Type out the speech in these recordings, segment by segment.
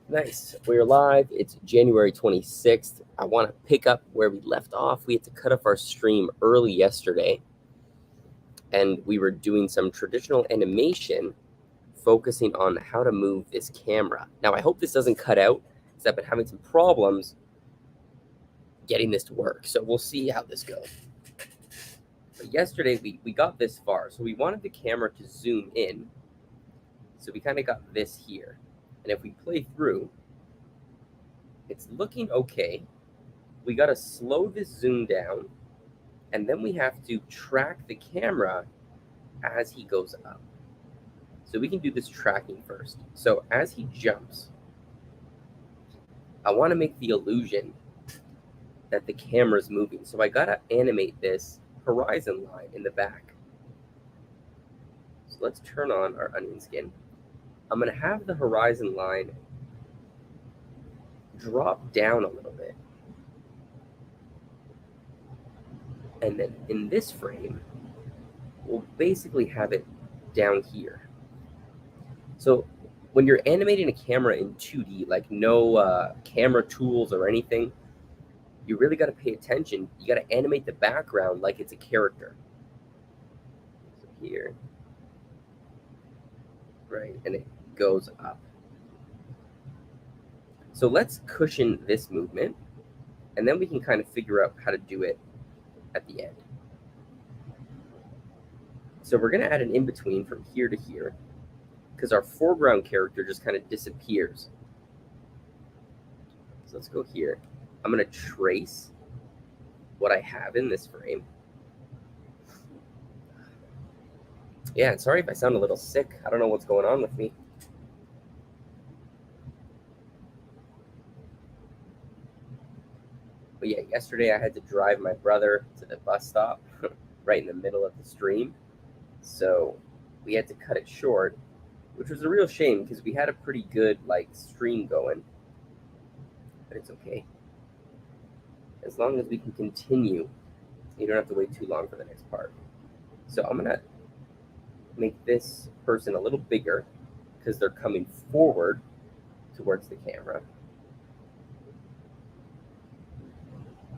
Nice. We're live. It's January 26th. I want to pick up where we left off. We had to cut off our stream early yesterday, and we were doing some traditional animation focusing on how to move this camera. Now, I hope this doesn't cut out because I've been having some problems getting this to work. So we'll see how this goes. But yesterday, we got this far. So we wanted the camera to zoom in. So we kind of got this here. And if we play through, it's looking okay. We got to slow this zoom down, and then we have to track the camera as he goes up. So we can do this tracking first. So as he jumps, I want to make the illusion that the camera's moving. So I got to animate this horizon line in the back. So let's turn on our onion skin. I'm going to have the horizon line drop down a little bit. And then in this frame, we'll basically have it down here. So when you're animating a camera in 2D, like no camera tools or anything, you really got to pay attention. You got to animate the background like it's a character. So here, right, and it goes up. So let's cushion this movement, and then we can kind of figure out how to do it at the end. So we're going to add an in-between from here to here, because our foreground character just kind of disappears. So let's go here. I'm going to trace what I have in this frame. Yeah, and sorry if I sound a little sick. I don't know what's going on with me. But yeah, yesterday I had to drive my brother to the bus stop right in the middle of the stream. So we had to cut it short, which was a real shame because we had a pretty good stream going. But it's okay. As long as we can continue, you don't have to wait too long for the next part. So I'm going to make this person a little bigger because they're coming forward towards the camera.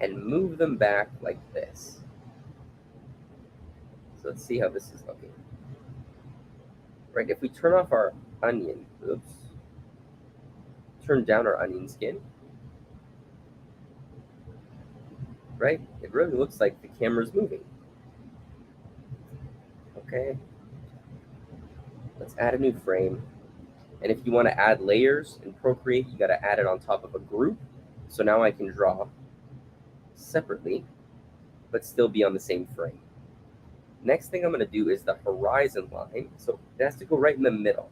And move them back like this. So let's see how this is looking. Right, if we turn off our onion, turn down our onion skin, right, it really looks like the camera's moving. Okay, let's add a new frame. And if you want to add layers in Procreate, you got to add it on top of a group. So now I can draw separately, but still be on the same frame. Next thing I'm going to do is the horizon line. So it has to go right in the middle.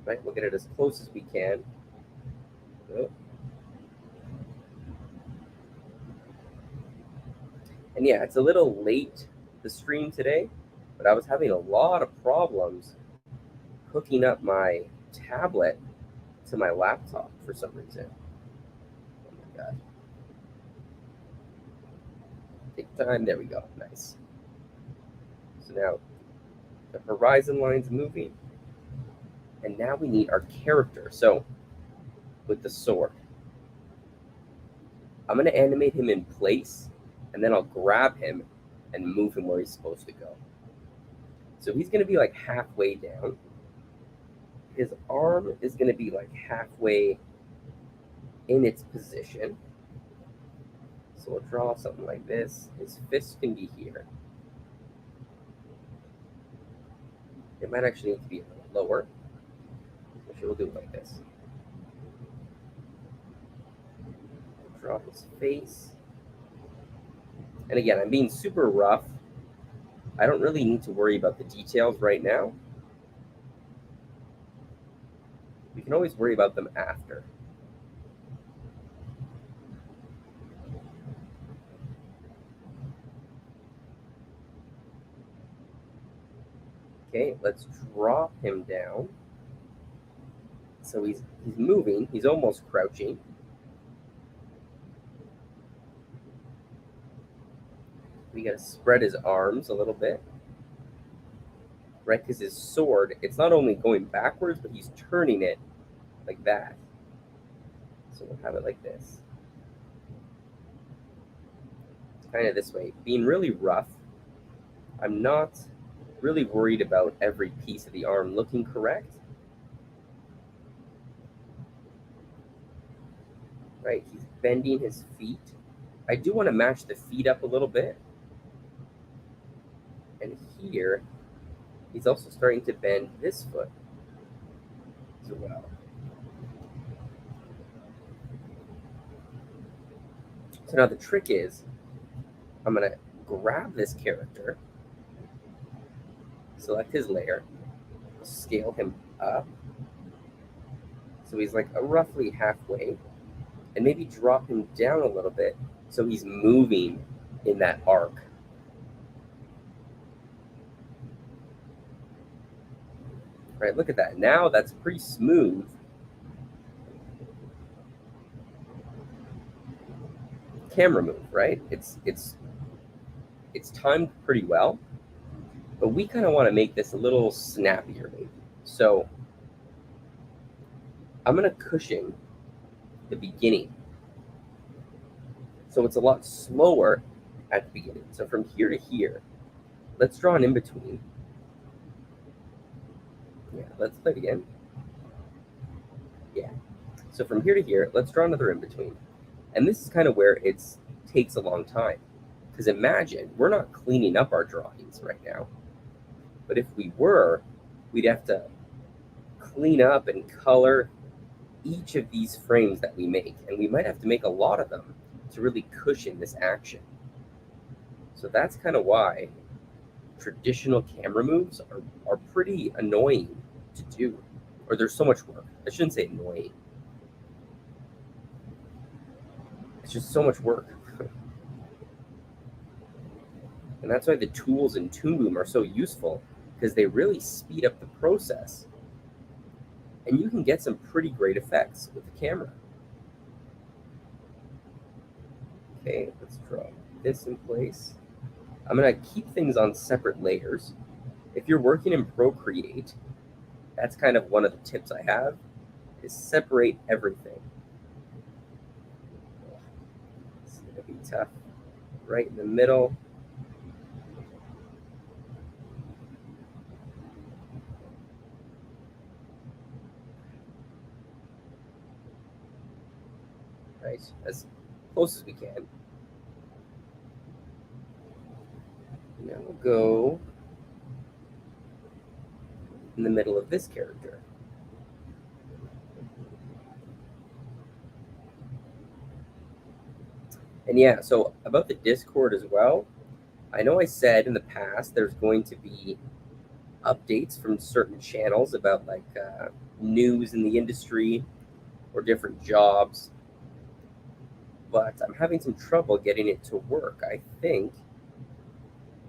Right, we'll get it as close as we can. Oh. And yeah, it's a little late, the stream today, but I was having a lot of problems hooking up my tablet to my laptop for some reason. Oh my God. Take time. There we go. Nice. So now the horizon line's moving. And now we need our character. So with the sword, I'm going to animate him in place, and then I'll grab him and move him where he's supposed to go. So he's going to be like halfway down. His arm is going to be like halfway in its position. So we'll draw something like this. His fist can be here. It might actually need to be a little lower. We'll do it like this. Draw his face. And again, I'm being super rough. I don't really need to worry about the details right now. We can always worry about them after. Okay, let's drop him down. So he's moving. He's almost crouching. We got to spread his arms a little bit. right? Because his sword, it's not only going backwards, but he's turning it like that. So we'll have it like this. It's kind of this way, being really rough. I'm not really worried about every piece of the arm looking correct. Right, he's bending his feet. I do want to match the feet up a little bit. And here, he's also starting to bend this foot as well. So now the trick is, I'm going to grab this character, select his layer, scale him up. So he's like roughly halfway, and maybe drop him down a little bit so he's moving in that arc. Right, look at that. Now that's pretty smooth. Camera move, right? It's timed pretty well, but we kind of want to make this a little snappier. So I'm going to cushion the beginning. So it's a lot slower at the beginning. So from here to here, let's draw an in-between. Yeah, let's play it again. Yeah. So from here to here, let's draw another in-between. And this is kind of where it takes a long time. Because imagine, we're not cleaning up our drawings right now. But if we were, we'd have to clean up and color each of these frames that we make. And we might have to make a lot of them to really cushion this action. So that's kind of why traditional camera moves are pretty annoying to do. Or there's so much work. I shouldn't say annoying. It's just so much work. And that's why the tools in Toon Boom are so useful, because they really speed up the process. And you can get some pretty great effects with the camera. Okay, let's draw this in place. I'm going to keep things on separate layers. If you're working in Procreate, that's kind of one of the tips I have, is separate everything. It's going to be tough. Right in the middle. Right, as close as we can. Now we'll go in the middle of this character. And yeah, so about the Discord as well, I know I said in the past there's going to be updates from certain channels about like news in the industry or different jobs, but I'm having some trouble getting it to work. I think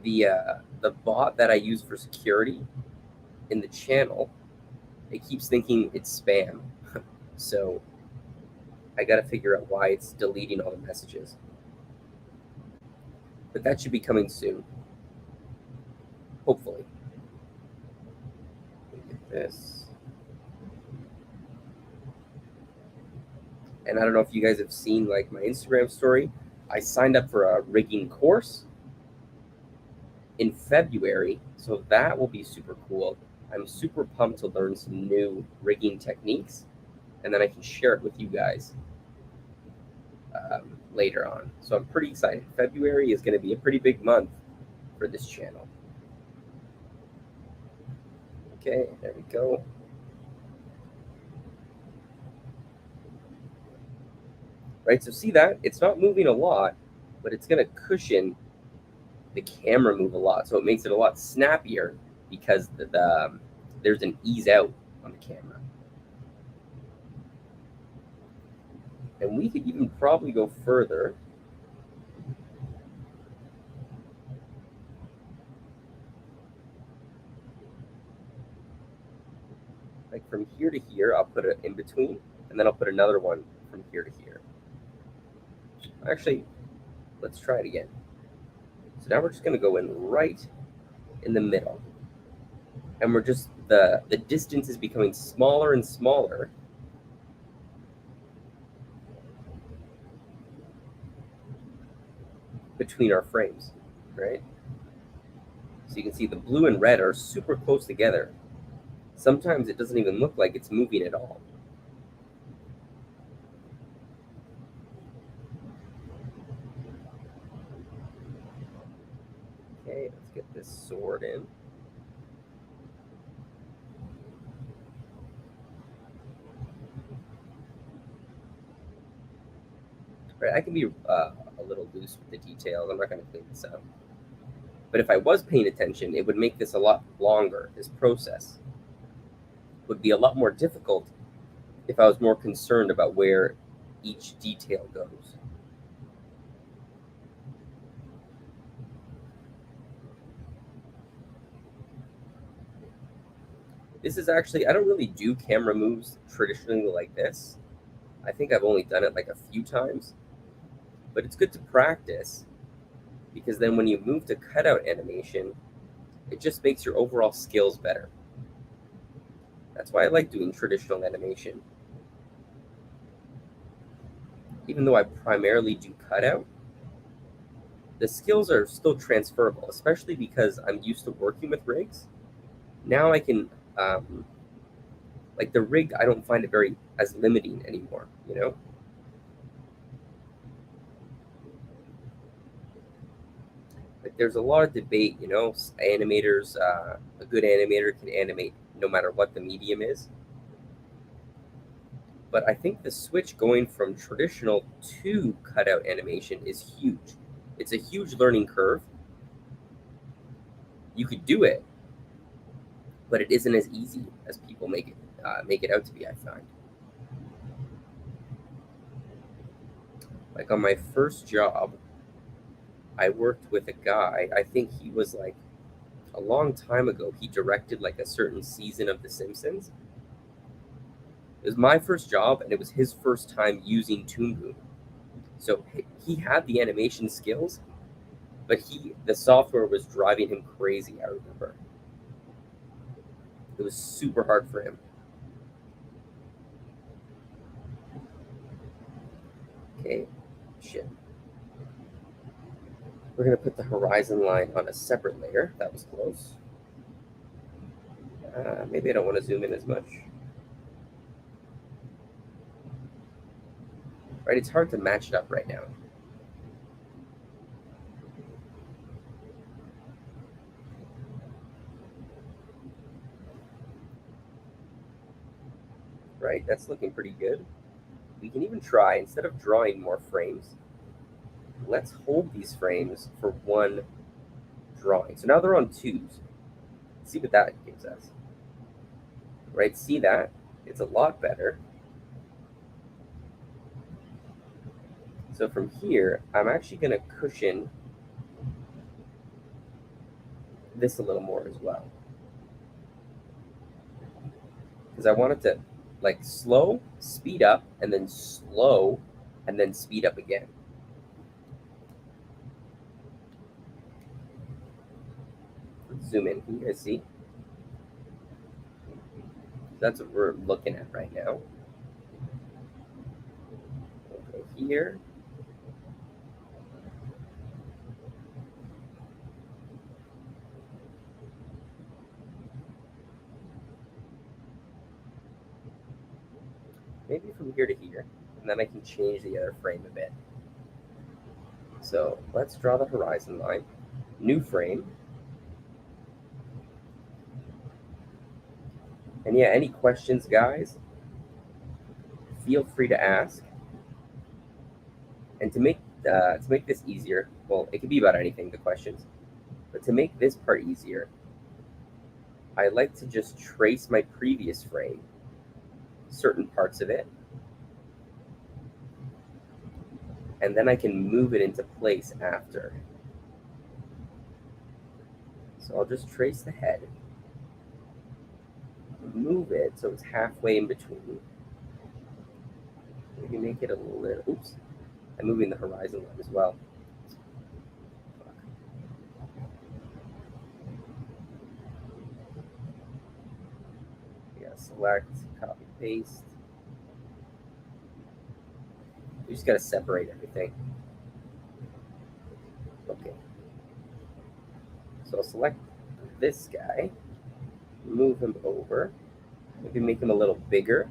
the bot that I use for security in the channel, it keeps thinking it's spam. So I got to figure out why it's deleting all the messages. But that should be coming soon, hopefully. Get this. And I don't know if you guys have seen like my Instagram story. I signed up for a rigging course in February, so that will be super cool. I'm super pumped to learn some new rigging techniques, and then I can share it with you guys later on. So I'm pretty excited. February is going to be a pretty big month for this channel. Okay, there we go. Right, so see that? It's not moving a lot, but it's going to cushion the camera move a lot. So it makes it a lot snappier because there's an ease out on the camera. And we could even probably go further. Like from here to here, I'll put it in between, and then I'll put another one from here to here. Actually, let's try it again. So now we're just going to go in right in the middle. and we're just the distance is becoming smaller and smaller between our frames, right? So you can see the blue and red are super close together. Sometimes it doesn't even look like it's moving at all. Okay, let's get this sword in. Right, I can be a little loose with the details. I'm not going to clean this up. But if I was paying attention, it would make this a lot longer. This process would be a lot more difficult if I was more concerned about where each detail goes. This is actually, I don't really do camera moves traditionally like this. I think I've only done it like a few times, but it's good to practice because then when you move to cutout animation, it just makes your overall skills better. That's why I like doing traditional animation. Even though I primarily do cutout, the skills are still transferable, especially because I'm used to working with rigs. Now I can, like the rig, I don't find it very as limiting anymore, you know? Like there's a lot of debate, you know, animators, a good animator can animate no matter what the medium is. But I think the switch going from traditional to cutout animation is huge. It's a huge learning curve. You could do it, but it isn't as easy as people make it out to be, I find. Like on my first job, I worked with a guy. I think he was like a long time ago. He directed like a certain season of The Simpsons. It was my first job, and it was his first time using Toon Boom. So he had the animation skills, but the software was driving him crazy. I remember it was super hard for him. Okay, shit. We're gonna put the horizon line on a separate layer. That was close. Maybe I don't want to zoom in as much. Right, it's hard to match it up right now. Right, that's looking pretty good. We can even try, instead of drawing more frames, let's hold these frames for one drawing. So now they're on twos. See what that gives us. Right, see that? It's a lot better. So from here, I'm actually going to cushion this a little more as well. Because I want it to like slow, speed up, and then slow, and then speed up again. Let's zoom in. Can you guys see? That's what we're looking at right now. Okay, here. Maybe from here to here, and then I can change the other frame a bit. So let's draw the horizon line. New frame. And yeah, any questions, guys? Feel free to ask. And to make this easier, well, it could be about anything, the questions, but to make this part easier, I like to just trace my previous frame, certain parts of it, and then I can move it into place after. So I'll just trace the head, move it so it's halfway in between. Maybe make it a little, oops, I'm moving the horizon line as well. select, copy, paste. We just got to separate everything. Okay. So I'll select this guy, move him over, maybe make him a little bigger.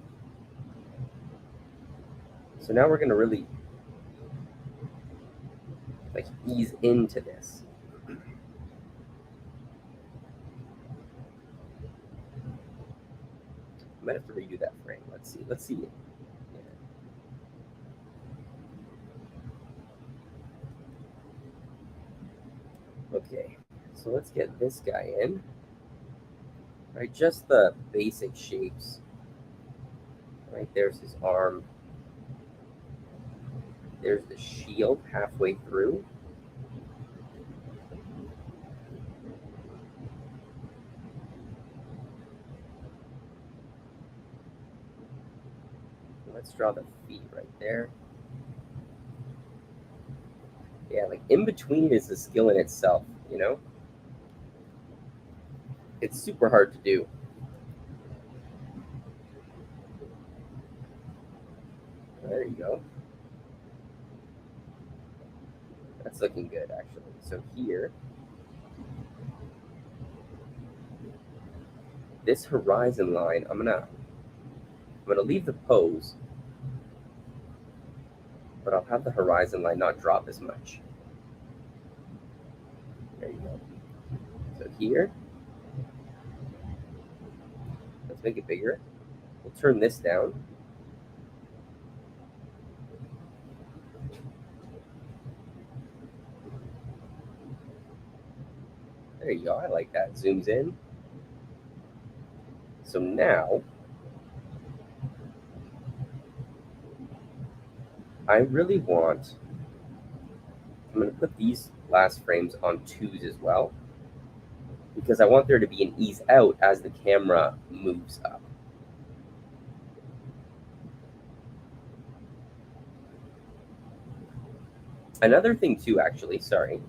So now we're going to really like ease into this. I might have to redo that frame. Let's see. Yeah. Okay, so let's get this guy in. Right, just the basic shapes. Right, there's his arm. There's the shield halfway through. Let's draw the feet right there. Yeah, like in between is the skill in itself, you know? It's super hard to do. There you go. That's looking good, actually. So here, this horizon line, I'm gonna leave the pose, but I'll have the horizon line not drop as much. There you go. So here, let's make it bigger. We'll turn this down. There you go. I like that. Zooms in. So now I really want, I'm going to put these last frames on 2s as well, because I want there to be an ease out as the camera moves up. Another thing too, actually, sorry.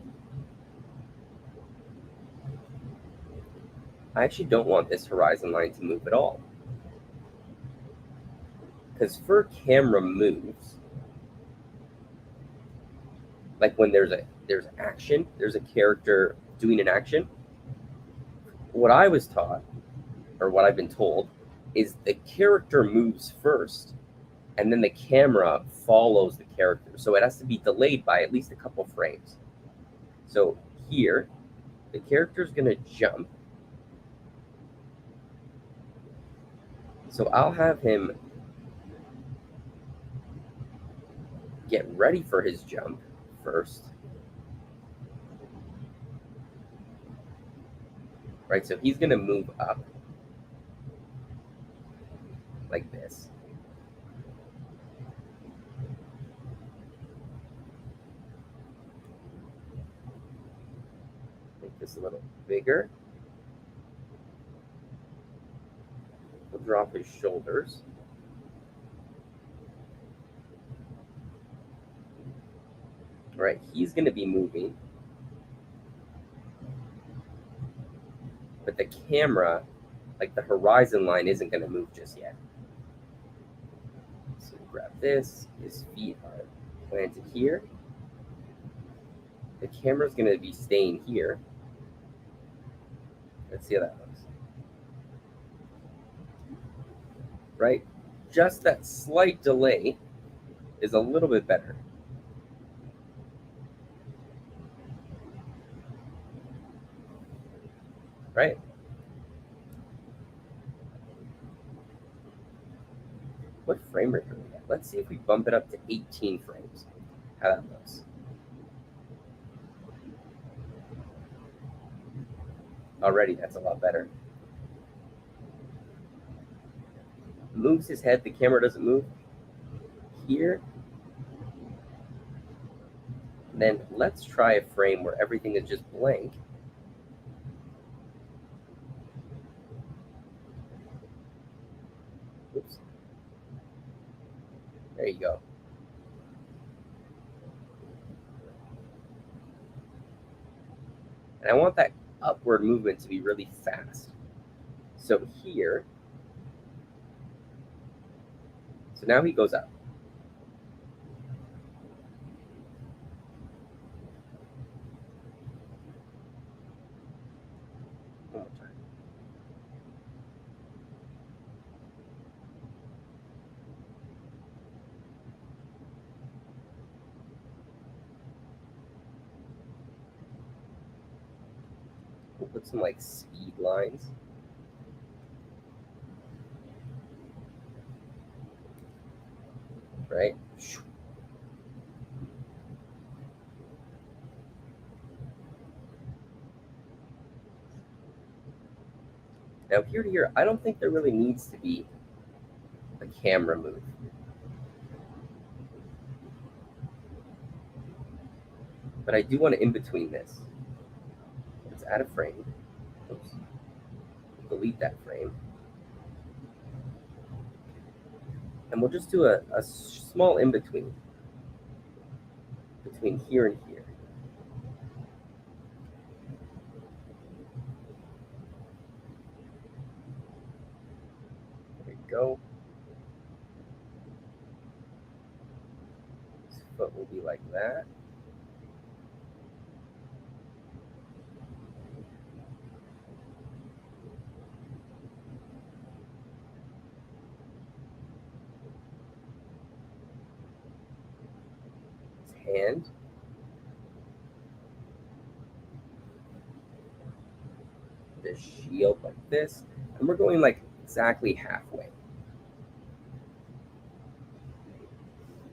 I actually don't want this horizon line to move at all. Because for camera moves, like when there's action, there's a character doing an action, what I was taught, or what I've been told, is the character moves first, and then the camera follows the character. So it has to be delayed by at least a couple frames. So here, the character's going to jump. So I'll have him get ready for his jump first. Right, so he's going to move up like this. Make this a little bigger. We'll drop his shoulders. All right, he's going to be moving. But the camera, like the horizon line, isn't going to move just yet. So grab this. His feet are planted here. The camera's going to be staying here. Let's see how that looks. Right? Just that slight delay is a little bit better. Right? What frame rate are we at? Let's see if we bump it up to 18 frames. How that looks. Already, that's a lot better. Moves his head, the camera doesn't move. Here. Then let's try a frame where everything is just blank. Oops. There you go. And I want that upward movement to be really fast. So here, So now he goes up. One more time. We'll put some like speed lines. Right? Now here to here, I don't think there really needs to be a camera move. But I do want to in between this. Let's add a frame. Oops. Delete that frame. And we'll just do a small in between here and here. There we go. This foot will be like that. His hand. The shield like this. And we're going like exactly halfway.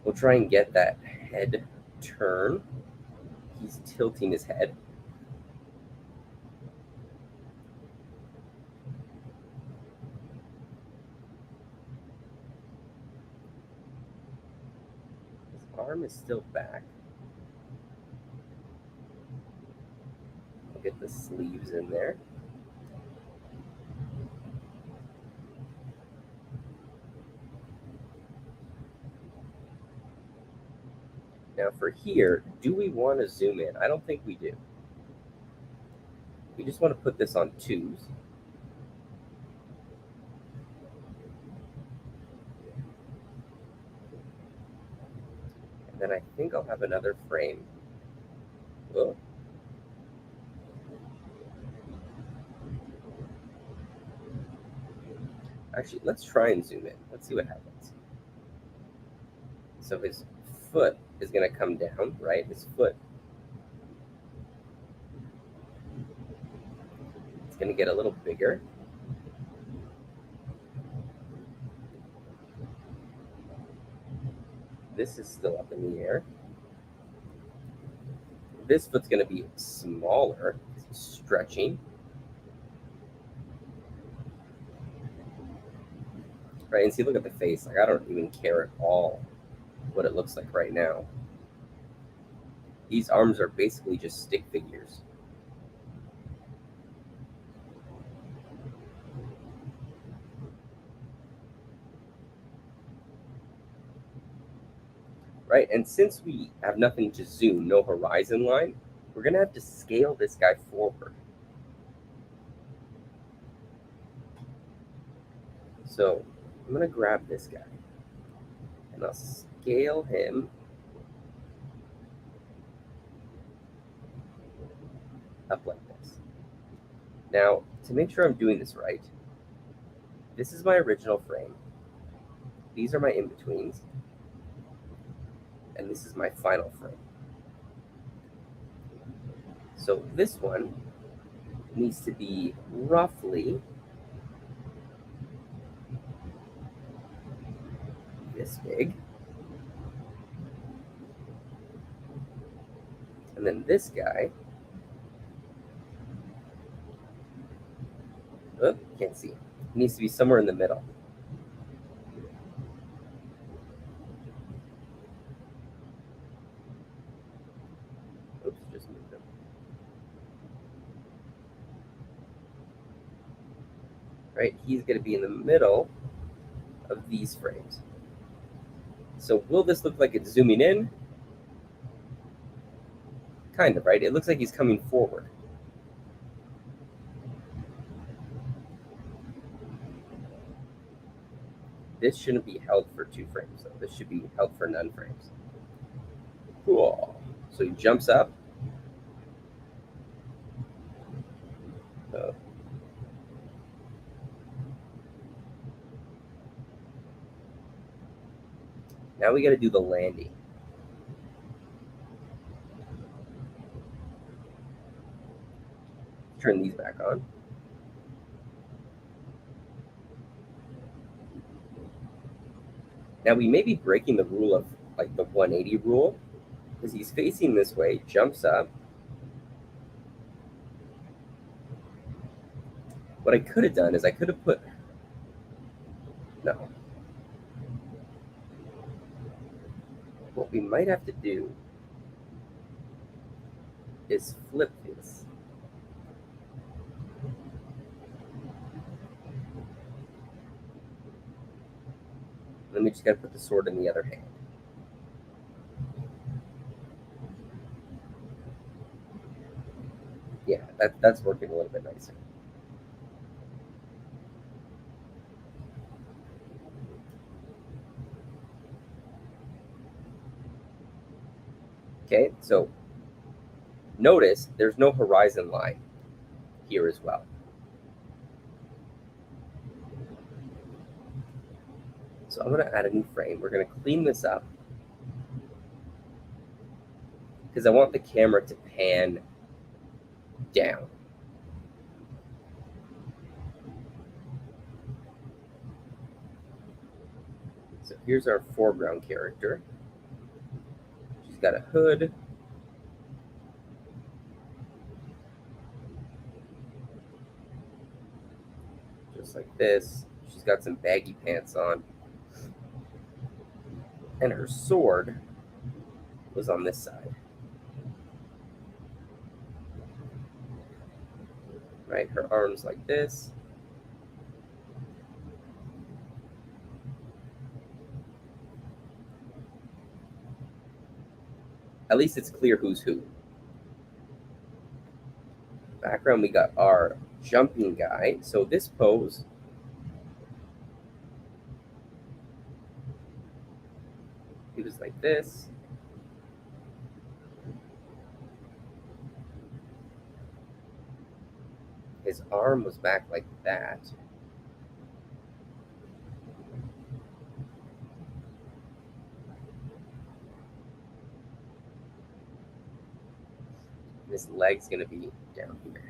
We'll try and get that head turn. He's tilting his head. His arm is still back. I'll get the sleeves in there. Now for here, do we want to zoom in? I don't think we do. We just want to put this on 2s. And then I think I'll have another frame. Oh. Actually, let's try and zoom in. Let's see what happens. So his foot is going to come down, right? His foot. It's going to get a little bigger. This is still up in the air. This foot's going to be smaller, stretching. Right, and see, look at the face. Like, I don't even care at all what it looks like right now. These arms are basically just stick figures. Right, and since we have nothing to zoom, no horizon line, we're going to have to scale this guy forward. So I'm going to grab this guy, and I'll scale him up like this. Now, to make sure I'm doing this right, this is my original frame. These are my in-betweens. And this is my final frame. So this one needs to be roughly this big. And then this guy, oh, can't see, needs to be somewhere in the middle. Oops, just moved them. Right, he's going to be in the middle of these frames. So will this look like it's zooming in? Kind of, right? It looks like he's coming forward. this shouldn't be held for 2 frames, though. This should be held for none frames. Cool. So he jumps up. Now we got to do the landing. Turn these back on. Now we may be breaking the rule of like the 180 rule, because he's facing this way, jumps up. What I could have done is I could have put, no. What we might have to do is flip this. Then we just got to put the sword in the other hand. Yeah, that's working a little bit nicer. Okay, so notice there's no horizon line here as well. So I'm going to add a new frame. We're going to clean this up because I want the camera to pan down. So here's our foreground character. She's got a hood. Just like this. She's got some baggy pants on. And her sword was on this side. Right, her arms like this. At least it's clear who's who. Background, we got our jumping guy. So this pose, he was like this. His arm was back like that. His leg's gonna be down here.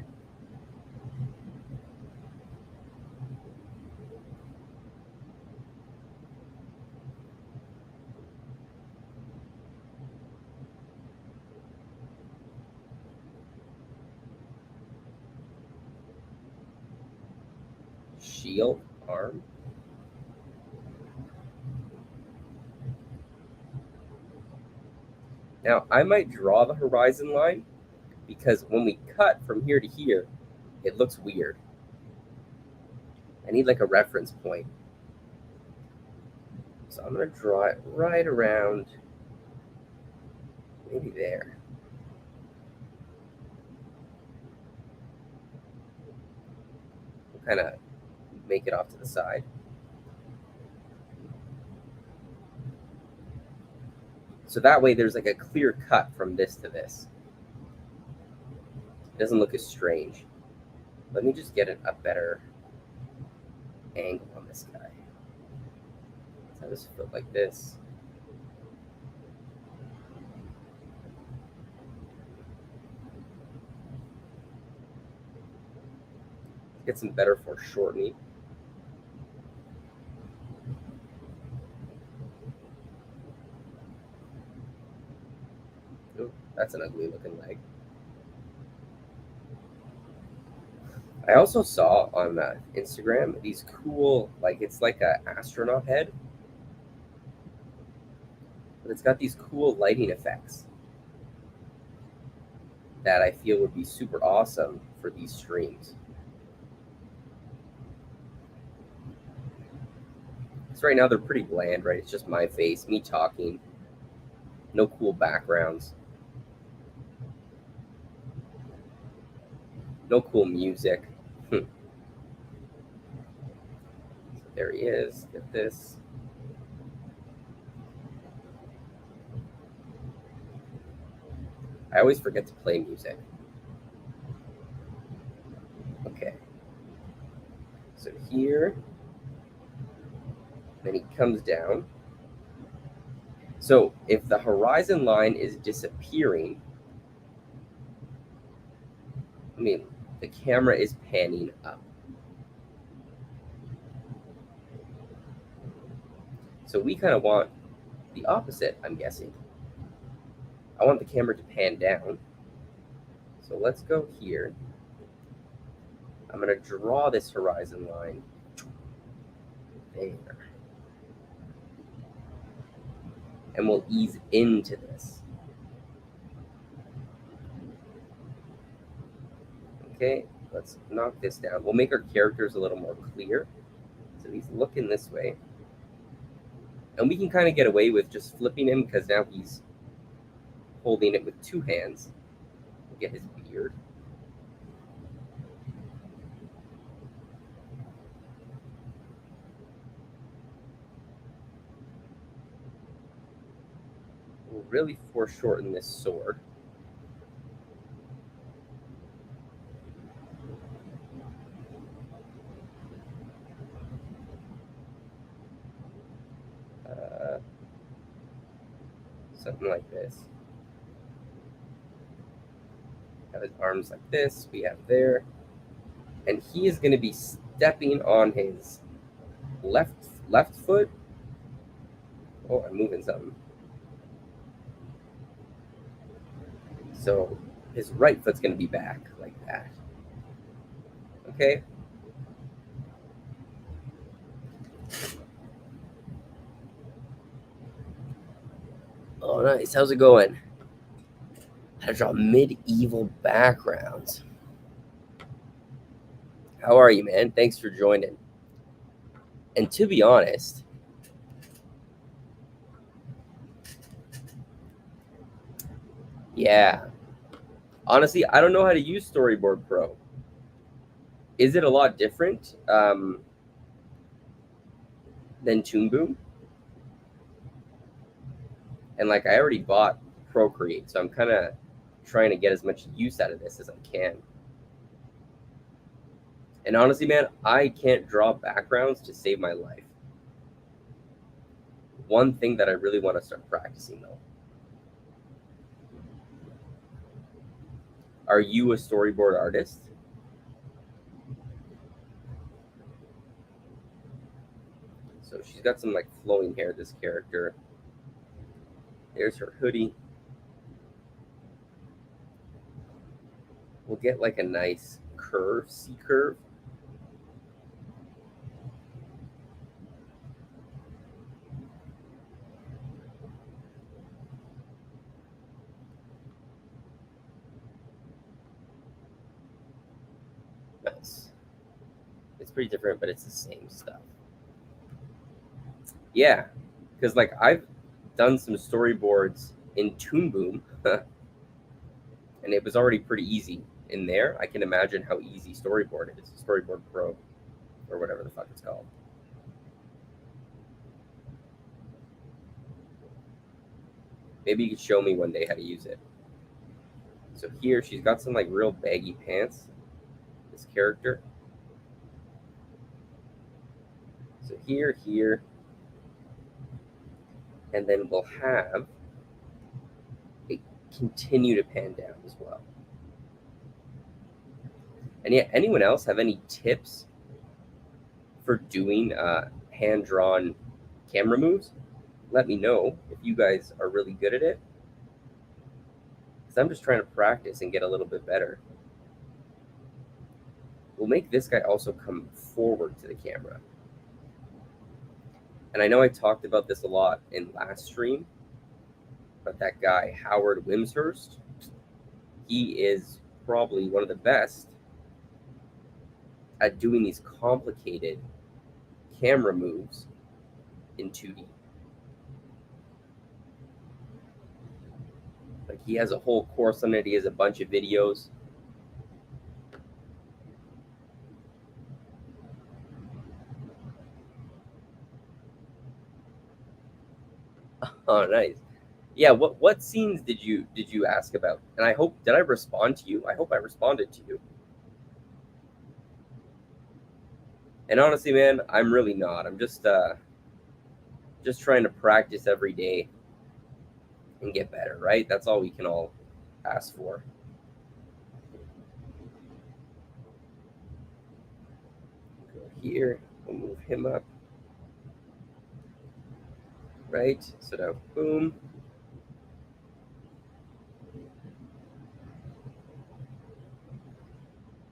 Shield arm. Now I might draw the horizon line because when we cut from here to here, it looks weird. I need like a reference point. So I'm gonna draw it right around, maybe there. We'll kind of make it off to the side. So that way there's like a clear cut from this to this. It doesn't look as strange. Let me just get a better angle on this guy. Let's have this foot like this. Get some better foreshortening. Ooh, that's an ugly looking leg. I also saw on Instagram these cool, like it's like an astronaut head, but it's got these cool lighting effects that I feel would be super awesome for these streams. So right now they're pretty bland, right? It's just my face, me talking, no cool backgrounds, no cool music. So there he is. Get this. I always forget to play music. Okay. So here, then he comes down. So if the horizon line is disappearing, I mean, the camera is panning up. So we kind of want the opposite, I'm guessing. I want the camera to pan down. So let's go here. I'm going to draw this horizon line there. And we'll ease into this. Okay, let's knock this down. We'll make our characters a little more clear. So he's looking this way. And we can kind of get away with just flipping him because now he's holding it with two hands. We'll get his beard. We'll really foreshorten this sword. Something like this. Have his arms like this, we have there. And he is going to be stepping on his left foot. Oh, I'm moving something. So his right foot's going to be back like that. Okay. Oh, nice. How's it going? How to draw medieval backgrounds. How are you, man? Thanks for joining. And to be honest, yeah. Honestly, I don't know how to use Storyboard Pro. Is it a lot different than Toon Boom? And like I already bought Procreate, so I'm kind of trying to get as much use out of this as I can. And honestly, man, I can't draw backgrounds to save my life. One thing that I really want to start practicing though. Are you a storyboard artist? So she's got some like flowing hair, this character. There's her hoodie. We'll get like a nice curve, C curve. Nice. It's pretty different, but it's the same stuff. Yeah, because like I've done some storyboards in Toon Boom, and it was already pretty easy in there. I can imagine how easy Storyboard is, Storyboard Pro, or whatever the fuck it's called. Maybe you could show me one day how to use it. So here she's got some like real baggy pants, this character. So here, and then we'll have it continue to pan down as well. And yeah, anyone else have any tips for doing hand-drawn camera moves? Let me know if you guys are really good at it. Because I'm just trying to practice and get a little bit better. We'll make this guy also come forward to the camera. And I know I talked about this a lot in last stream, but that guy, Howard Wimshurst, he is probably one of the best at doing these complicated camera moves in 2D. Like he has a whole course on it. He has a bunch of videos. Oh, nice. Yeah, what scenes did you ask about? And I hope, did I respond to you? I hope I responded to you. And honestly, man, I'm really not. I'm just trying to practice every day and get better, right? That's all we can all ask for. Go here, we'll move him up, right? So now, boom.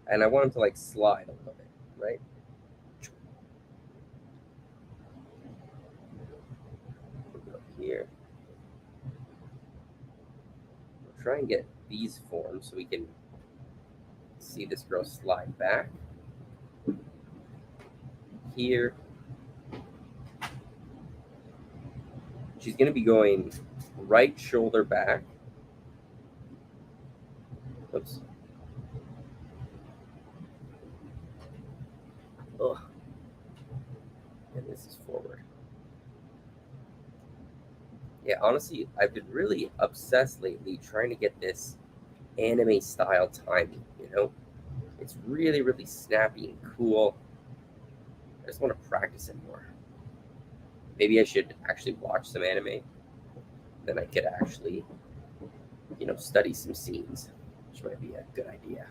And I want him to like slide a little bit, right? We'll go here. We'll try and get these formed so we can see this girl slide back. Here, she's going to be going right shoulder back. Oops. Ugh. And this is forward. Yeah, honestly, I've been really obsessed lately trying to get this anime style timing, you know? It's really, really snappy and cool. I just want to practice it more. Maybe I should actually watch some anime. Then I could actually, study some scenes, which might be a good idea.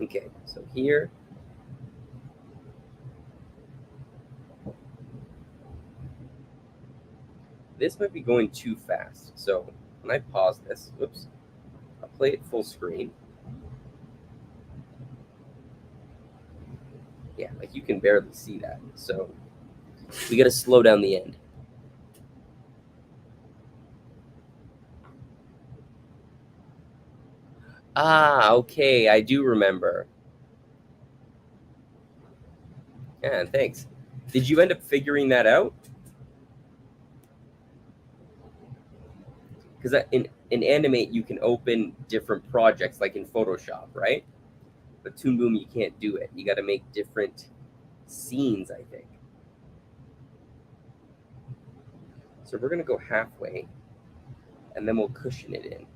Okay, so here, this might be going too fast. So when I pause this, whoops, I'll play it full screen. Yeah, like you can barely see that. So we got to slow down the end. Ah, okay, I do remember. Yeah, thanks. Did you end up figuring that out? Because in Animate you can open different projects like in Photoshop, right? But Toon Boom you can't do it. You got to make different scenes, I think. So we're gonna go halfway, and then we'll cushion it in.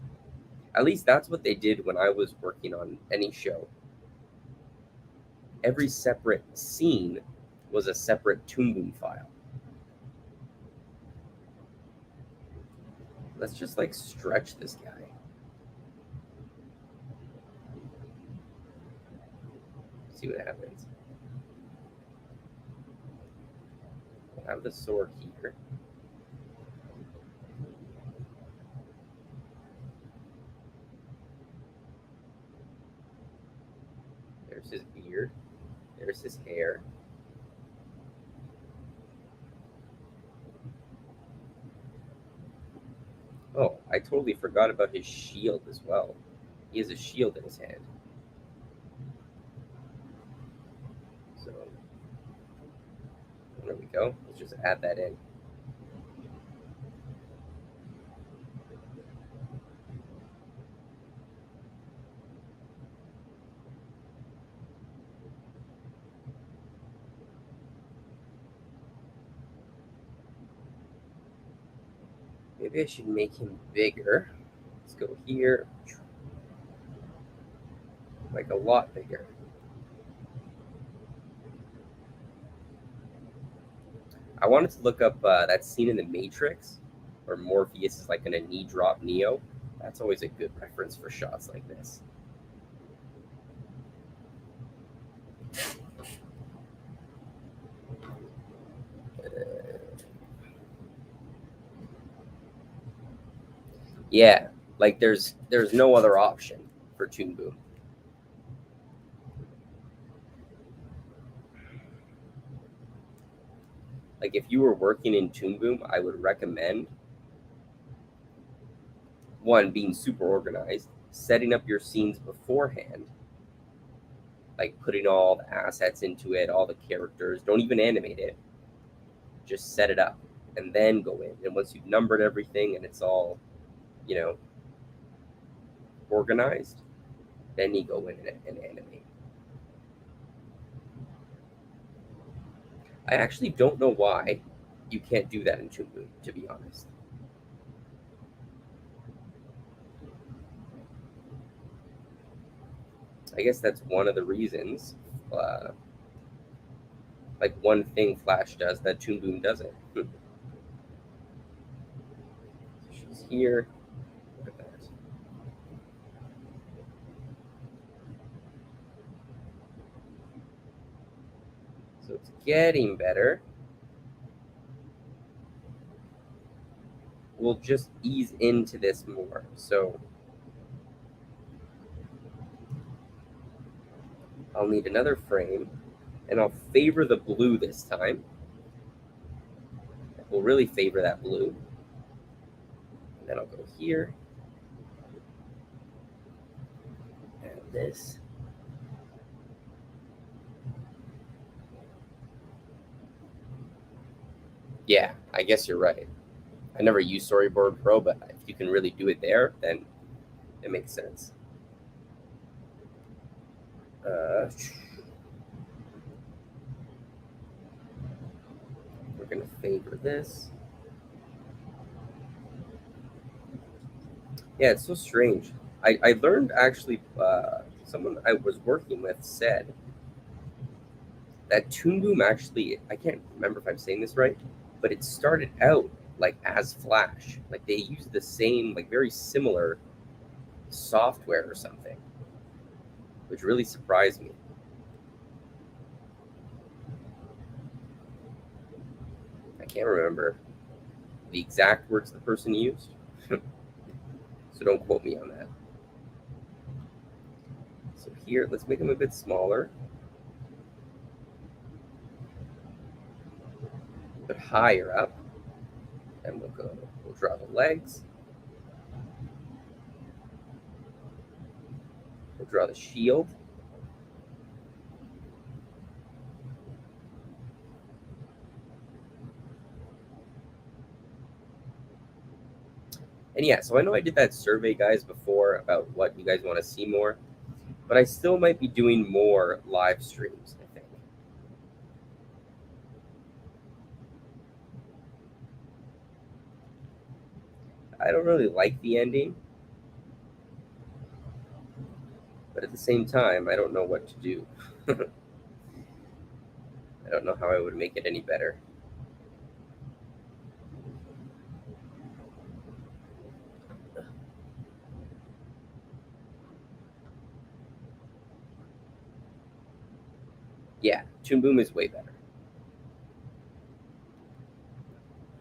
At least that's what they did when I was working on any show. Every separate scene was a separate Toon Boom file. Let's just like stretch this guy. See what happens. We'll have the sword here. There's his beard. There's his hair. Oh, I totally forgot about his shield as well. He has a shield in his hand. So there we go. Let's just add that in. Maybe I should make him bigger. Let's go here. Like a lot bigger. I wanted to look up that scene in The Matrix where Morpheus is like going to knee drop Neo. That's always a good reference for shots like this. Yeah, like there's no other option for Toon Boom. Like if you were working in Toon Boom, I would recommend one being super organized, setting up your scenes beforehand, like putting all the assets into it, all the characters. Don't even animate it. Just set it up and then go in. And once you've numbered everything and it's all, you know, organized, then you go in and animate. I actually don't know why you can't do that in Toon Boom, to be honest. I guess that's one of the reasons. Uh, like one thing Flash does that Toon Boom doesn't. She's here. Look at that. So it's getting better. We'll just ease into this more. So I'll need another frame, and I'll favor the blue this time. We'll really favor that blue. And then I'll go here. And this. Yeah, I guess you're right. I never used Storyboard Pro, but if you can really do it there, then it makes sense. We're going to favor this. Yeah, it's so strange. I learned actually, someone I was working with said that Toon Boom actually, I can't remember if I'm saying this right, but it started out like as Flash. Like they used the same, like very similar software or something, which really surprised me. I can't remember the exact words the person used, so don't quote me on that. So here, let's make them a bit smaller, but higher up, and we'll draw the legs. We'll draw the shield. And yeah, so I know I did that survey, guys, before about what you guys want to see more, but I still might be doing more live streams, I think. I don't really like the ending, but at the same time, I don't know what to do. I don't know how I would make it any better. Yeah, Toon Boom is way better.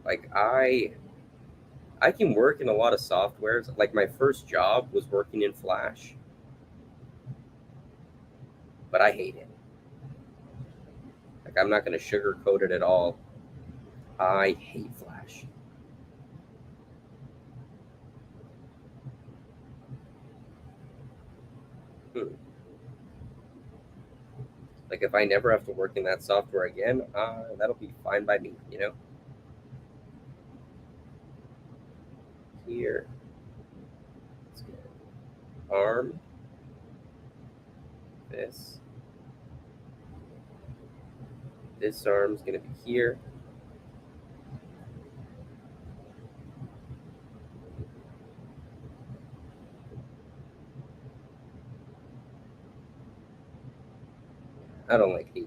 Like I can work in a lot of softwares. Like my first job was working in Flash, but I hate it. Like I'm not going to sugarcoat it at all. I hate Flash. Hmm. Like if I never have to work in that software again, that'll be fine by me, you know. Here, let's go arm. This arm's gonna be here. I don't like the.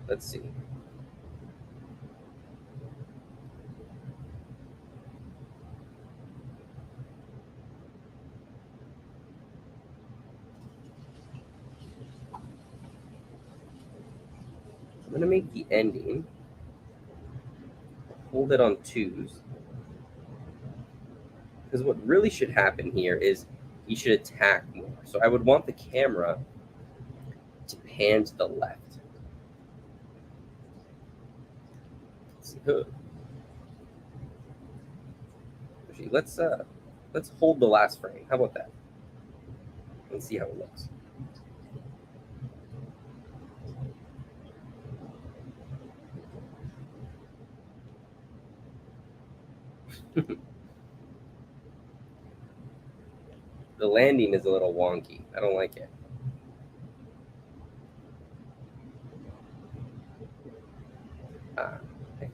Let's see. I'm gonna make the ending. Hold it on twos. Because what really should happen here is he should attack more. So I would want the camera to pan to the left. Let's see. Actually, let's hold the last frame. How about that? And see how it looks. The landing is a little wonky. I don't like it.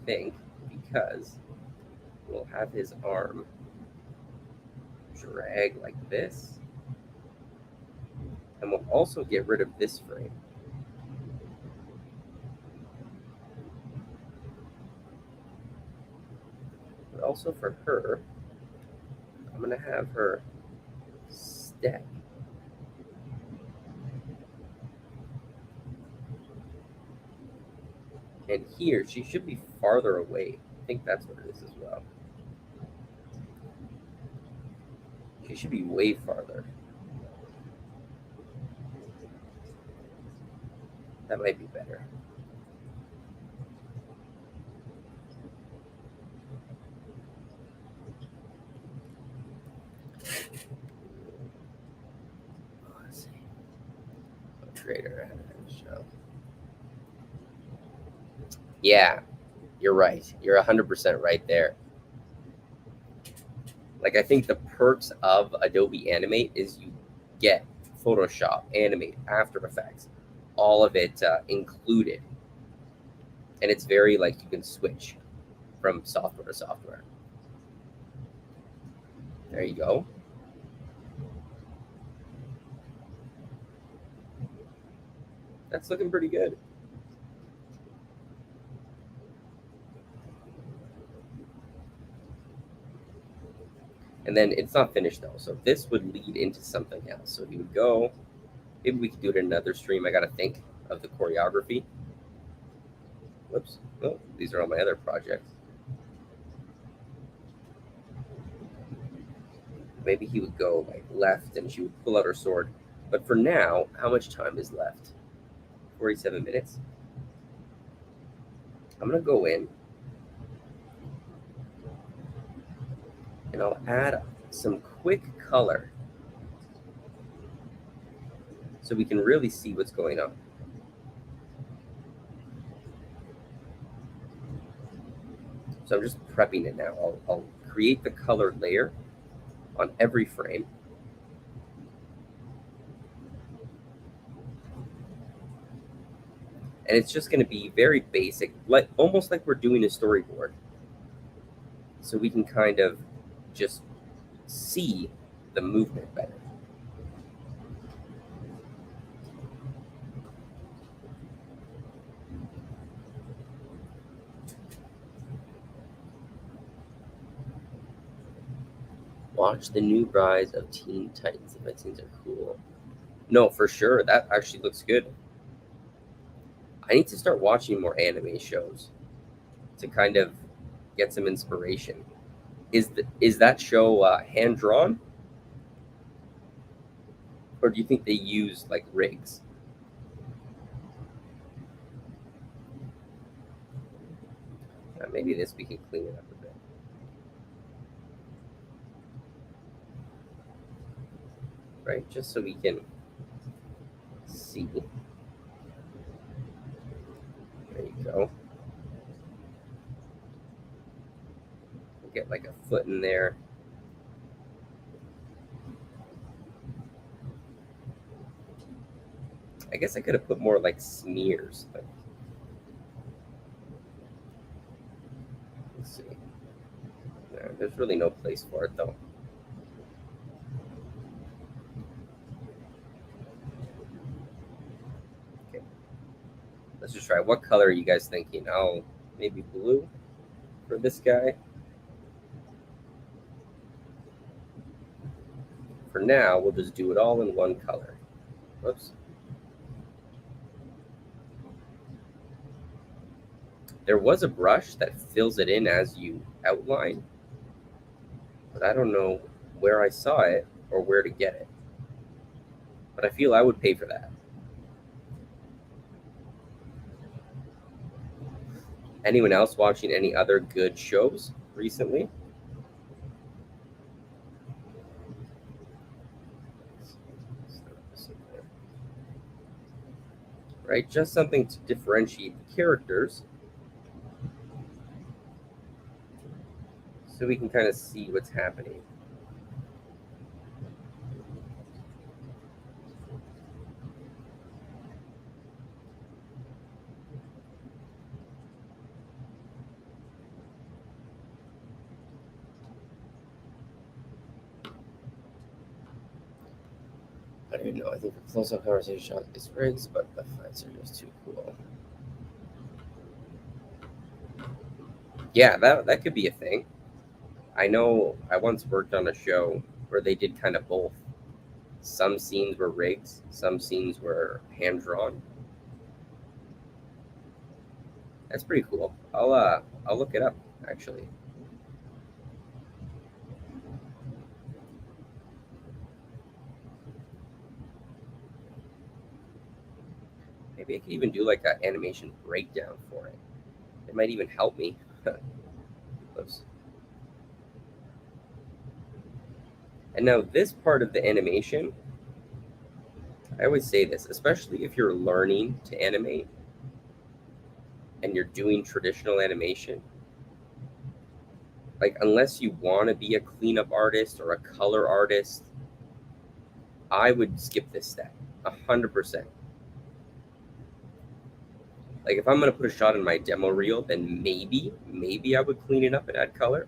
think, because we'll have his arm drag like this, and we'll also get rid of this frame. But also for her, I'm going to have her step. And here, she should be farther away. I think that's what it is as well. She should be way farther. That might be better. Let's see. Trader show. Yeah, you're right. You're 100% right there. Like, I think the perks of Adobe Animate is you get Photoshop, Animate, After Effects, all of it included. And it's very like you can switch from software to software. There you go. That's looking pretty good. And then it's not finished though. So this would lead into something else. So he would go, maybe we could do it in another stream. I got to think of the choreography. Whoops. Oh, these are all my other projects. Maybe he would go like left and she would pull out her sword. But for now, how much time is left? 47 minutes. I'm going to go in and I'll add some quick color so we can really see what's going on. So I'm just prepping it now. I'll create the color layer on every frame. And it's just going to be very basic, like almost like we're doing a storyboard. So we can kind of just see the movement better. Watch the new rise of Teen Titans. The scenes are cool. No, for sure. That actually looks good. I need to start watching more anime shows to kind of get some inspiration. Is that show hand drawn, or do you think they use like rigs? Maybe this we can clean it up a bit. Right, just so we can see. There you go. We'll get like a foot in there. I guess I could have put more like smears. But let's see. No, there's really no place for it though. Okay. Let's just try. What color are you guys thinking? Oh, maybe blue for this guy. For now, we'll just do it all in one color. Whoops. There was a brush that fills it in as you outline, but I don't know where I saw it or where to get it. But I feel I would pay for that. Anyone else watching any other good shows recently? Right, just something to differentiate the characters so we can kind of see what's happening. I don't even know. I think the close-up conversation shot is rigs, but the fights are just too cool. Yeah, that could be a thing. I know I once worked on a show where they did kind of both. Some scenes were rigs, some scenes were hand drawn. That's pretty cool. I'll look it up actually. Maybe I could even do like an animation breakdown for it. It might even help me. Oops. And now this part of the animation, I always say this, especially if you're learning to animate and you're doing traditional animation, like unless you want to be a cleanup artist or a color artist, I would skip this step 100%. Like if I'm gonna put a shot in my demo reel, then maybe I would clean it up and add color.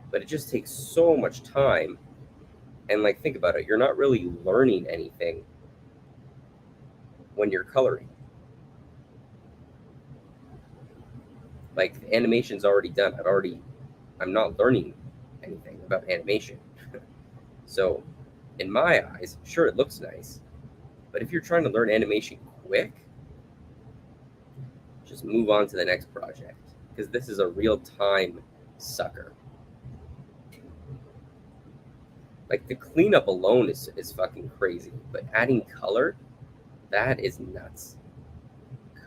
But it just takes so much time. And like think about it, you're not really learning anything when you're coloring. Like the animation's already done. I'm not learning anything about animation. So in my eyes, sure it looks nice. But if you're trying to learn animation quick, just move on to the next project. Because this is a real time sucker. Like the cleanup alone is fucking crazy. But adding color, that is nuts.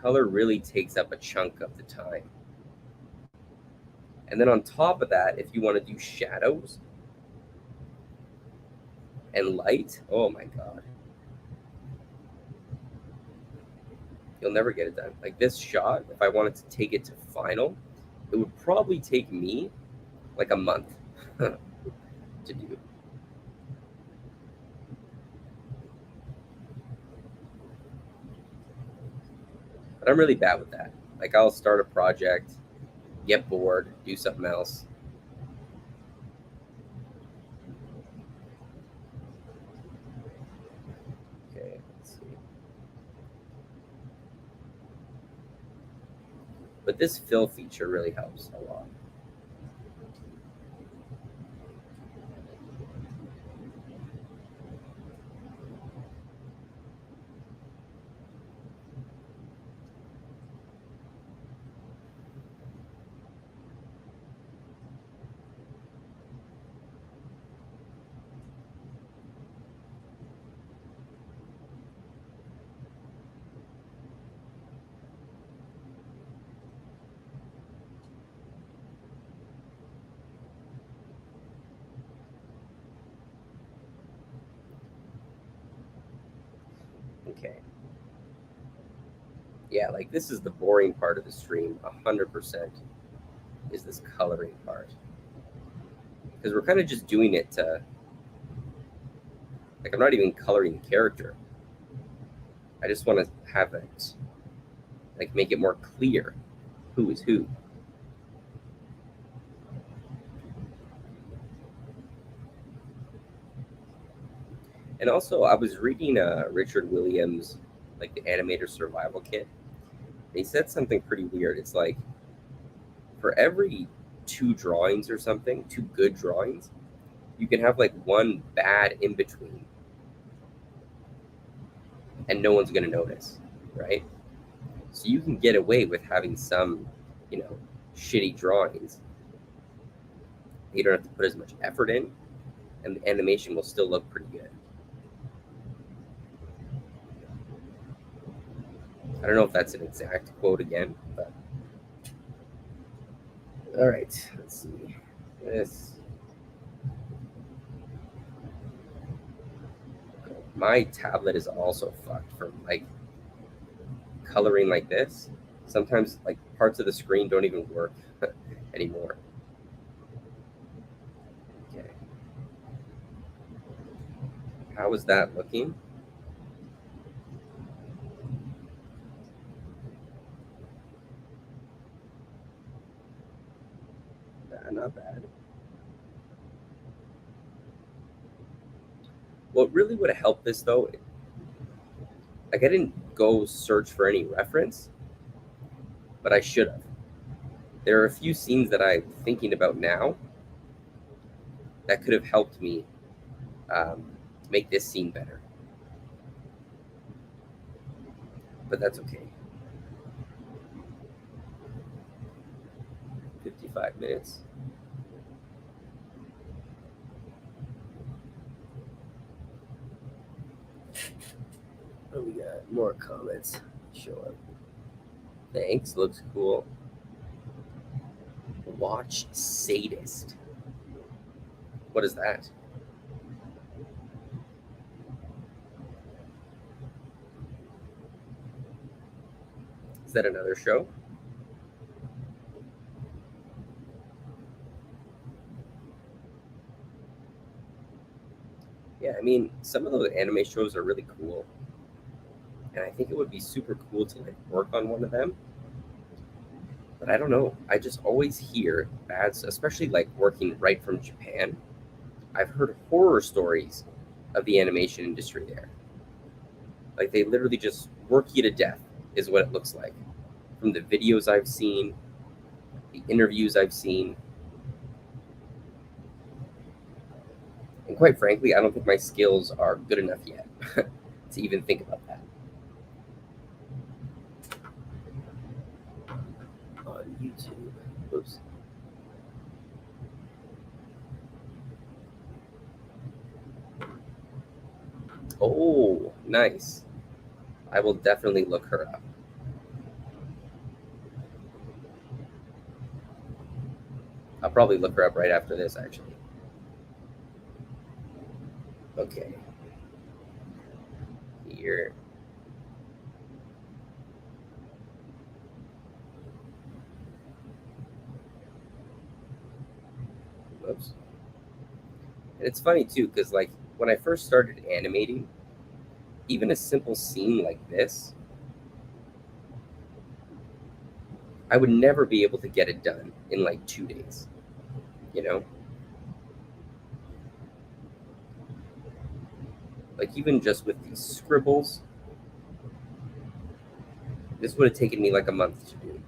Color really takes up a chunk of the time. And then on top of that, if you want to do shadows and light, oh my God. You'll never get it done. Like this shot, if I wanted to take it to final, it would probably take me like a month to do. But I'm really bad with that. Like I'll start a project, get bored, do something else. Okay, let's see. But this fill feature really helps a lot. Okay. Yeah, like this is the boring part of the stream, 100% is this coloring part. Because we're kind of just doing it to, like, I'm not even coloring the character. I just want to have it, like, make it more clear who is who. And also, I was reading Richard Williams, like the Animator Survival Kit. And he said something pretty weird. It's like for every two drawings or something, two good drawings, you can have like one bad in between, and no one's gonna notice, right? So you can get away with having some, you know, shitty drawings. You don't have to put as much effort in, and the animation will still look pretty good. I don't know if that's an exact quote again, but all right. Let's see this. My tablet is also fucked from like coloring like this. Sometimes like parts of the screen don't even work anymore. Okay. How is that looking? Not bad. What really would have helped this though, like I didn't go search for any reference, but I should have. There are a few scenes that I'm thinking about now that could have helped me make this scene better. But that's okay. 55 minutes. Oh, we got more comments. Show up. Thanks. Looks cool. Watch Sadist. What is that? Is that another show? Yeah, I mean, some of those anime shows are really cool. And I think it would be super cool to like work on one of them. But I don't know. I just always hear bad, especially like working right from Japan. I've heard horror stories of the animation industry there. Like they literally just work you to death, is what it looks like. From the videos I've seen, the interviews I've seen. And quite frankly, I don't think my skills are good enough yet to even think about that. On YouTube. Oops. Oh, nice. I will definitely look her up. I'll probably look her up right after this, actually. Okay. Here. Whoops. And it's funny too, because like when I first started animating, even a simple scene like this, I would never be able to get it done in like 2 days. You know? Like even just with these scribbles, this would have taken me like a month to do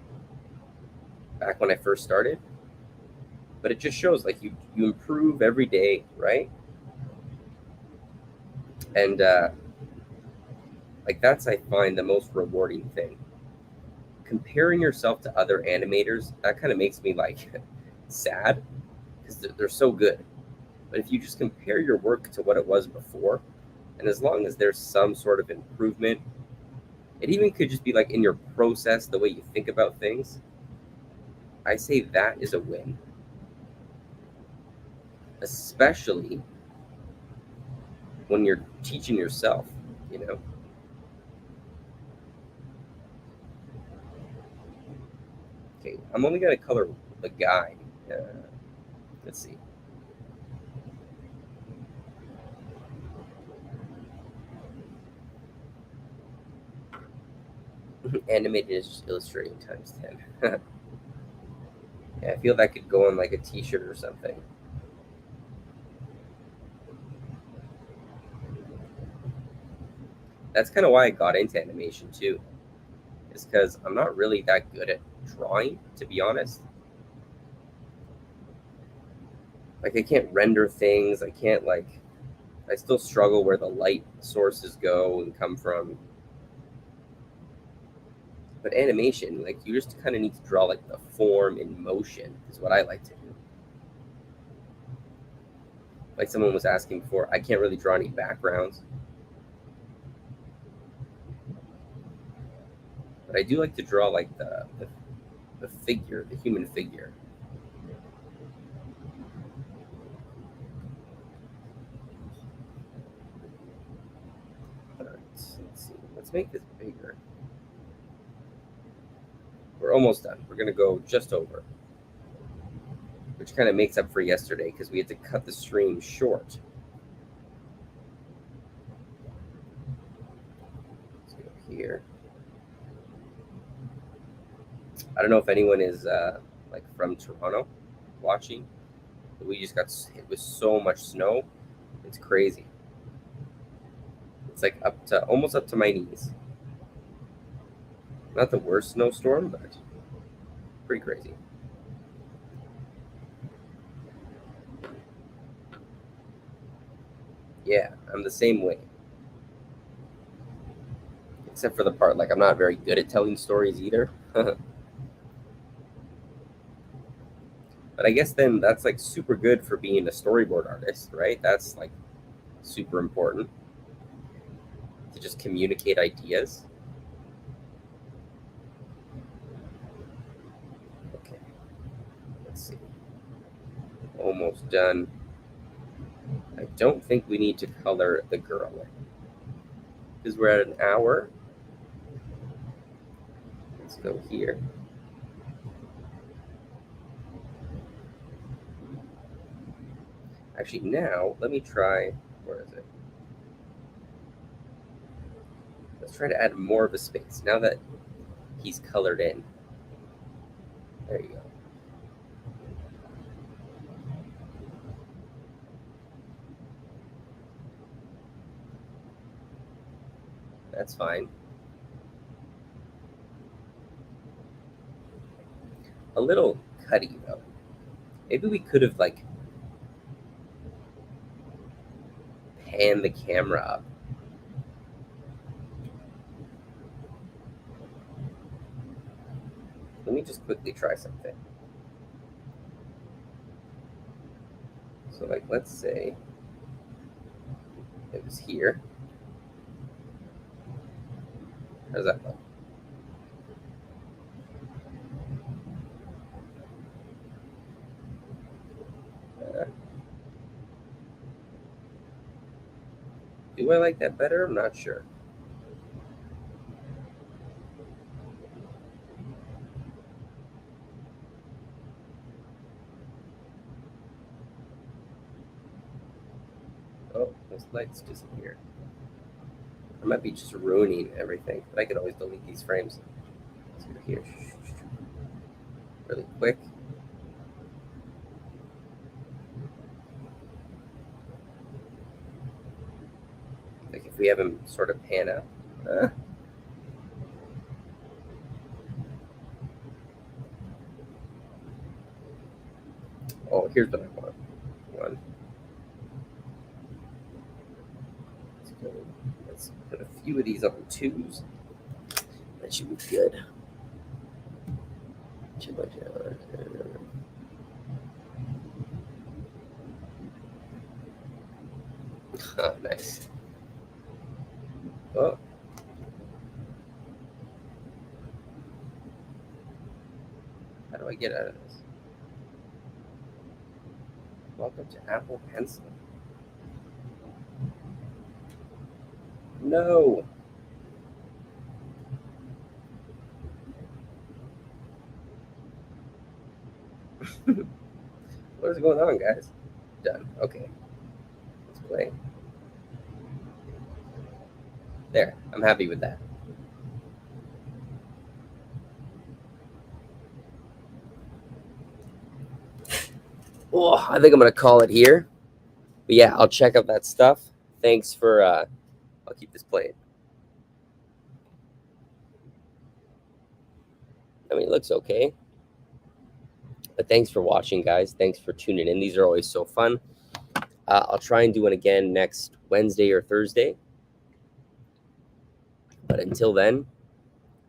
back when I first started. But it just shows like you improve every day, right? And like that's I find the most rewarding thing. Comparing yourself to other animators, that kind of makes me like sad because they're so good. But if you just compare your work to what it was before, and as long as there's some sort of improvement, it even could just be like in your process, the way you think about things, I say that is a win. Especially when you're teaching yourself, you know? Okay, I'm only going to color the guy. Let's see. Animated is just illustrating times 10. Yeah, I feel that could go on like a t-shirt or something. That's kind of why I got into animation too, is because I'm not really that good at drawing, to be honest. Like I can't render things. I can't like. I still struggle where the light sources go and come from. But animation, like you just kind of need to draw like the form in motion, is what I like to do. Like someone was asking before, I can't really draw any backgrounds, but I do like to draw like the figure, the human figure. All right, let's see. Let's make this bigger. We're almost done. We're gonna go just over, which kind of makes up for yesterday because we had to cut the stream short. Let's go here. I don't know if anyone is like from Toronto watching, but we just got hit with so much snow. It's crazy. It's like almost up to my knees. Not the worst snowstorm, but pretty crazy. Yeah, I'm the same way. Except for the part like I'm not very good at telling stories either. But I guess then that's like super good for being a storyboard artist, right? That's like super important to just communicate ideas. Okay, let's see. Almost done. I don't think we need to color the girl because we're at an hour. Let's go here. Actually, now let me try. Where is it? Let's try to add more of a space now that he's colored in. There you go. That's fine. A little cutty though. Maybe we could have like panned the camera up. Let me just quickly try something. So like let's say it was here. How does that look? Uh, do I like that better? I'm not sure. Oh, those lights disappeared. I might be just ruining everything, but I could always delete these frames. Let's go here. Really quick. Like if we have him sort of pan out. Oh, here's what I want. One. Let's go. Let's put a few of these on twos. That should be good. Oh, nice. Oh, how do I get out of this? Welcome to Apple Pencil. No. What is going on, guys? Done. Okay. Let's play. There. I'm happy with that. Oh, I think I'm going to call it here. But yeah, I'll check out that stuff. Thanks for, I'll keep this playing. I mean, it looks okay. But thanks for watching, guys. Thanks for tuning in. These are always so fun. I'll try and do one again next Wednesday or Thursday. But until then,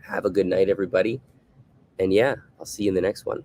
have a good night, everybody. And yeah, I'll see you in the next one.